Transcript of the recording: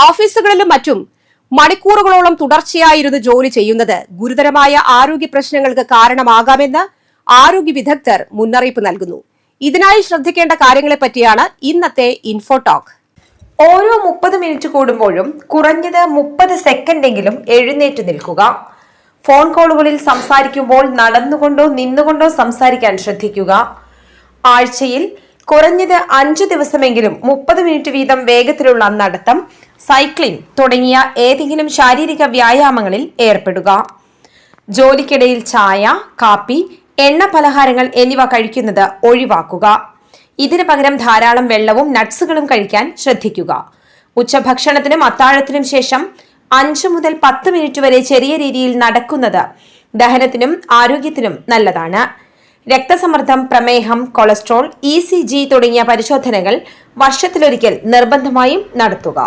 ഓഫീസുകളിലും മറ്റും മണിക്കൂറുകളോളം തുടർച്ചയായിരുന്നു ജോലി ചെയ്യുന്നത് ഗുരുതരമായ ആരോഗ്യ പ്രശ്നങ്ങൾക്ക് കാരണമാകാമെന്ന് ആരോഗ്യ വിദഗ്ധർ മുന്നറിയിപ്പ് നൽകുന്നു. ഇതിനായി ശ്രദ്ധിക്കേണ്ട കാര്യങ്ങളെ പറ്റിയാണ് ഇന്നത്തെ ഇൻഫോടോക്ക്. ഓരോ 30 മിനിറ്റ് കൂടുമ്പോഴും കുറഞ്ഞത് 30 സെക്കൻഡെങ്കിലും എഴുന്നേറ്റ് നിൽക്കുക. ഫോൺ കോളുകളിൽ സംസാരിക്കുമ്പോൾ നടന്നുകൊണ്ടോ നിന്നുകൊണ്ടോ സംസാരിക്കാൻ ശ്രദ്ധിക്കുക. ആഴ്ചയിൽ കുറഞ്ഞത് 5 ദിവസമെങ്കിലും 30 മിനിറ്റ് വീതം വേഗത്തിലുള്ള നടത്തം, സൈക്ലിംഗ് തുടങ്ങിയ ഏതെങ്കിലും ശാരീരിക വ്യായാമങ്ങളിൽ ഏർപ്പെടുക. ജോലിക്കിടയിൽ ചായ, കാപ്പി, എണ്ണ പലഹാരങ്ങൾ എന്നിവ കഴിക്കുന്നത് ഒഴിവാക്കുക. ഇതിനു പകരം ധാരാളം വെള്ളവും നട്ട്സുകളും കഴിക്കാൻ ശ്രദ്ധിക്കുക. ഉച്ചഭക്ഷണത്തിനും അത്താഴത്തിനും ശേഷം 5 മുതൽ 10 മിനിറ്റ് വരെ ചെറിയ രീതിയിൽ നടക്കുന്നത് ദഹനത്തിനും ആരോഗ്യത്തിനും നല്ലതാണ്. രക്തസമ്മർദ്ദം, പ്രമേഹം, കൊളസ്ട്രോൾ, ECG തുടങ്ങിയ പരിശോധനകൾ വർഷത്തിലൊരിക്കൽ നിർബന്ധമായും നടത്തുക.